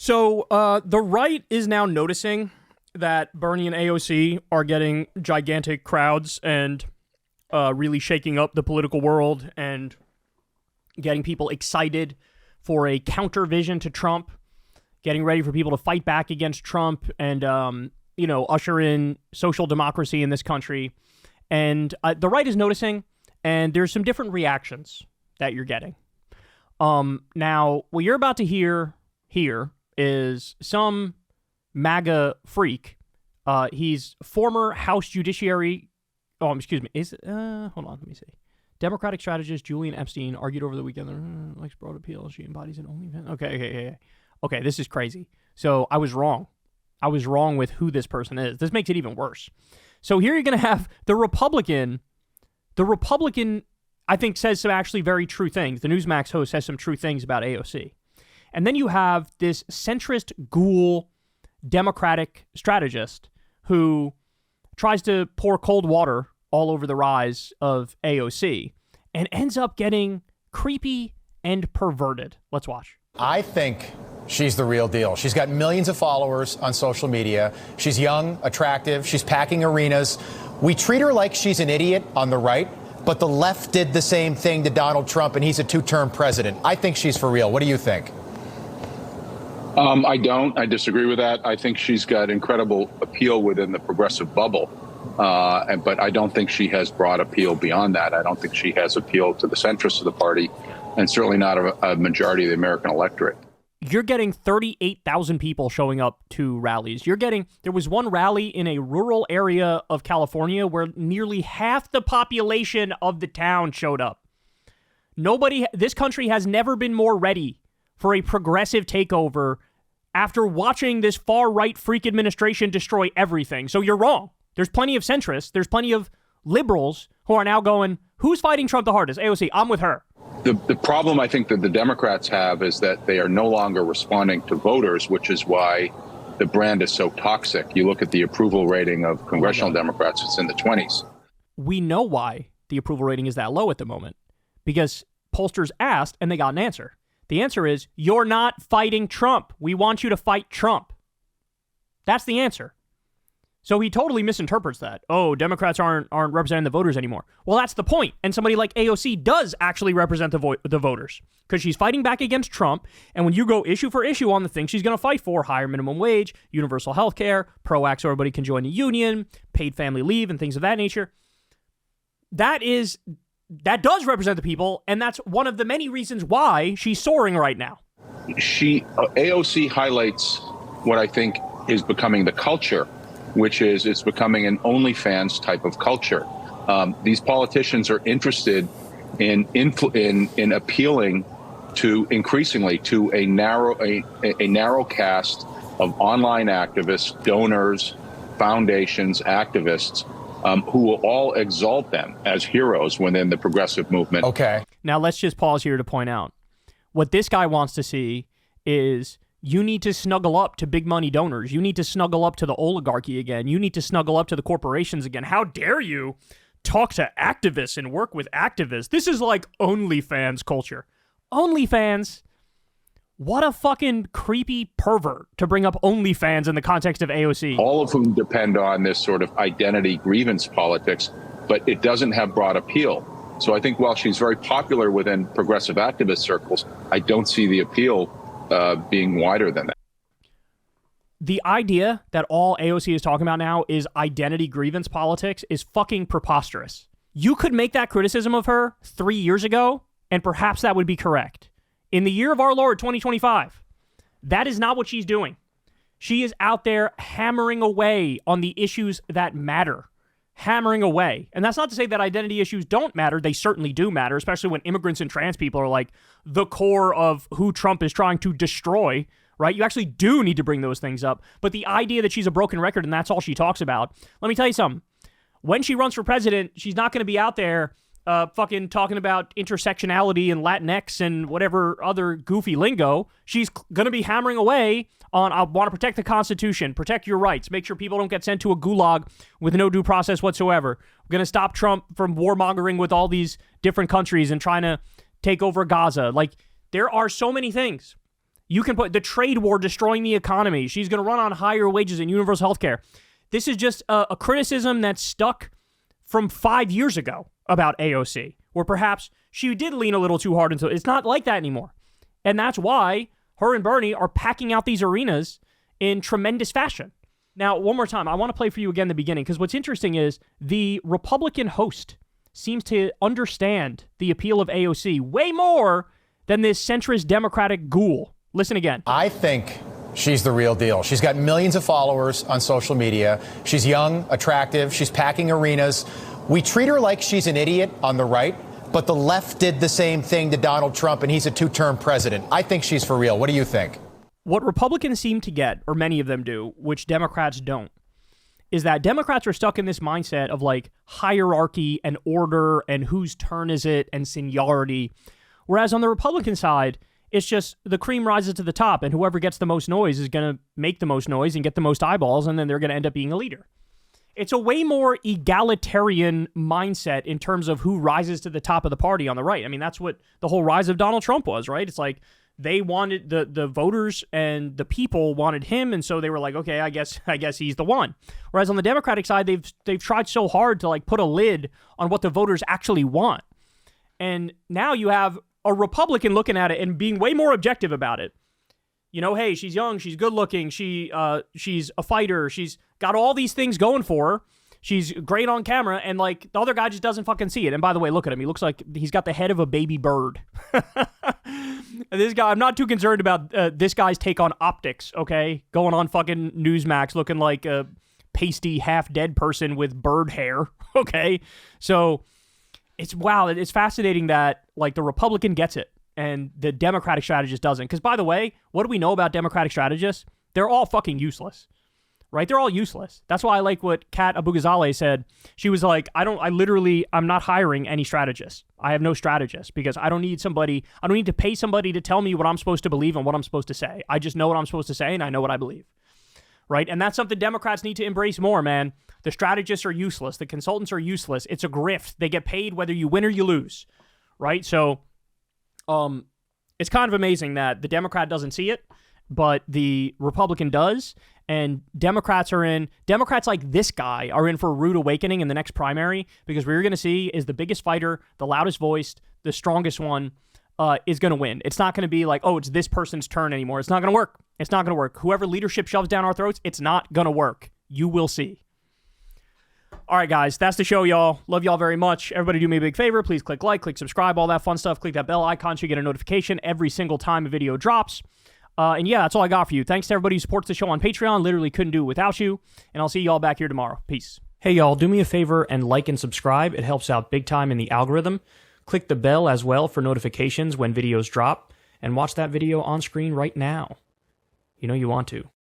So the right is now noticing that Bernie and AOC are getting gigantic crowds and really shaking up the political world and getting people excited for a counter vision to Trump, getting ready for people to fight back against Trump and, usher in social democracy in this country. And the right is noticing, and there's some different reactions that you're getting. Now, what you're about to hear here is some MAGA freak. He's former House Judiciary. Oh, excuse me. Hold on. Let me see. Democratic strategist Julian Epstein argued over the weekend. Likes broad appeal. She embodies an OnlyFans. Okay. This is crazy. So I was wrong. I was wrong with who this person is. This makes it even worse. So here you're going to have the Republican. The Republican, I think, says some actually very true things. The Newsmax host says some true things about AOC. And then you have this centrist ghoul Democratic strategist who tries to pour cold water all over the rise of AOC and ends up getting creepy and perverted. Let's watch. I think she's the real deal. She's got millions of followers on social media. She's young, attractive. She's packing arenas. We treat her like she's an idiot on the right, but the left did the same thing to Donald Trump, and he's a two-term president. I think she's for real. What do you think? I don't. I disagree with that. I think she's got incredible appeal within the progressive bubble, but I don't think she has broad appeal beyond that. I don't think she has appeal to the centrists of the party, and certainly not a majority of the American electorate. You're getting 38,000 people showing up to rallies. There was one rally in a rural area of California where nearly half the population of the town showed up. This country has never been more ready for a progressive takeover after watching this far-right freak administration destroy everything. So you're wrong. There's plenty of centrists. There's plenty of liberals who are now going, who's fighting Trump the hardest? AOC, I'm with her. The problem I think that the Democrats have is that they are no longer responding to voters, which is why the brand is so toxic. You look at the approval rating of congressional Democrats, it's in the 20s. We know why the approval rating is that low at the moment, because pollsters asked and they got an answer. The answer is, you're not fighting Trump. We want you to fight Trump. That's the answer. So he totally misinterprets that. Oh, Democrats aren't representing the voters anymore. Well, that's the point. And somebody like AOC does actually represent the voters because she's fighting back against Trump. And when you go issue for issue on the things she's going to fight for, higher minimum wage, universal health care, PRO-Act so everybody can join the union, paid family leave, and things of that nature, that does represent the people, and that's one of the many reasons why she's soaring right now. AOC highlights what I think is becoming the culture, which is it's becoming an OnlyFans type of culture. These politicians are interested in appealing increasingly to a narrow cast of online activists, donors, foundations, activists, who will all exalt them as heroes within the progressive movement. Okay. Now let's just pause here to point out what this guy wants to see is you need to snuggle up to big money donors. You need to snuggle up to the oligarchy again. You need to snuggle up to the corporations again. How dare you talk to activists and work with activists? This is like OnlyFans culture. OnlyFans? What a fucking creepy pervert to bring up OnlyFans in the context of AOC. All of whom depend on this sort of identity grievance politics, but it doesn't have broad appeal. So I think while she's very popular within progressive activist circles, I don't see the appeal being wider than that. The idea that all AOC is talking about now is identity grievance politics is fucking preposterous. You could make that criticism of her 3 years ago, and perhaps that would be correct. In the year of our Lord, 2025, that is not what she's doing. She is out there hammering away on the issues that matter. Hammering away. And that's not to say that identity issues don't matter. They certainly do matter, especially when immigrants and trans people are like the core of who Trump is trying to destroy, right? You actually do need to bring those things up. But the idea that she's a broken record and that's all she talks about, let me tell you something. When she runs for president, she's not going to be out there fucking talking about intersectionality and Latinx and whatever other goofy lingo. She's going to be hammering away on, I want to protect the Constitution, protect your rights, make sure people don't get sent to a gulag with no due process whatsoever. We're going to stop Trump from warmongering with all these different countries and trying to take over Gaza. Like, there are so many things. You can put the trade war destroying the economy. She's going to run on higher wages and universal health care. This is just a criticism that's stuck from 5 years ago about AOC, where perhaps she did lean a little too hard into it. It's not like that anymore. And that's why her and Bernie are packing out these arenas in tremendous fashion. Now, one more time, I want to play for you again the beginning, because what's interesting is the Republican host seems to understand the appeal of AOC way more than this centrist Democratic ghoul. Listen again. I think she's the real deal. She's got millions of followers on social media. She's young, attractive. She's packing arenas. We treat her like she's an idiot on the right, but the left did the same thing to Donald Trump, and he's a two-term president. I think she's for real. What do you think? What Republicans seem to get, or many of them do, which Democrats don't, is that Democrats are stuck in this mindset of like hierarchy and order and whose turn is it and seniority. Whereas on the Republican side, it's just the cream rises to the top, and whoever gets the most noise is going to make the most noise and get the most eyeballs, and then they're going to end up being a leader. It's a way more egalitarian mindset in terms of who rises to the top of the party on the right. I mean, that's what the whole rise of Donald Trump was, right? It's like they wanted the voters and the people wanted him, and so they were like, okay, I guess he's the one. Whereas on the Democratic side, they've tried so hard to like put a lid on what the voters actually want. And now you have a Republican looking at it and being way more objective about it. You know, hey, she's young, she's good looking, she's a fighter, she's got all these things going for her. She's great on camera, and like the other guy just doesn't fucking see it. And by the way, look at him. He looks like he's got the head of a baby bird. This guy, I'm not too concerned about this guy's take on optics, okay? Going on fucking Newsmax looking like a pasty, half-dead person with bird hair, okay? So it's fascinating that like the Republican gets it and the Democratic strategist doesn't. Because by the way, what do we know about Democratic strategists? They're all fucking useless. Right? They're all useless. That's why I like what Kat Abu-Ghazaleh said. She was like, I'm not hiring any strategists. I have no strategist because I don't need to pay somebody to tell me what I'm supposed to believe and what I'm supposed to say. I just know what I'm supposed to say and I know what I believe. Right? And that's something Democrats need to embrace more, man. The strategists are useless. The consultants are useless. It's a grift. They get paid whether you win or you lose. Right? So, it's kind of amazing that the Democrat doesn't see it, but the Republican does. And Democrats like this guy are in for a rude awakening in the next primary, because what you're going to see is the biggest fighter, the loudest voiced, the strongest one is going to win. It's not going to be like, oh, it's this person's turn anymore. It's not going to work. It's not going to work. Whoever leadership shoves down our throats, it's not going to work. You will see. All right, guys, that's the show, y'all. Love y'all very much. Everybody do me a big favor. Please click like, click subscribe, all that fun stuff. Click that bell icon so you get a notification every single time a video drops. And yeah, that's all I got for you. Thanks to everybody who supports the show on Patreon. Literally couldn't do it without you. And I'll see y'all back here tomorrow. Peace. Hey, y'all, do me a favor and like and subscribe. It helps out big time in the algorithm. Click the bell as well for notifications when videos drop. And watch that video on screen right now. You know you want to.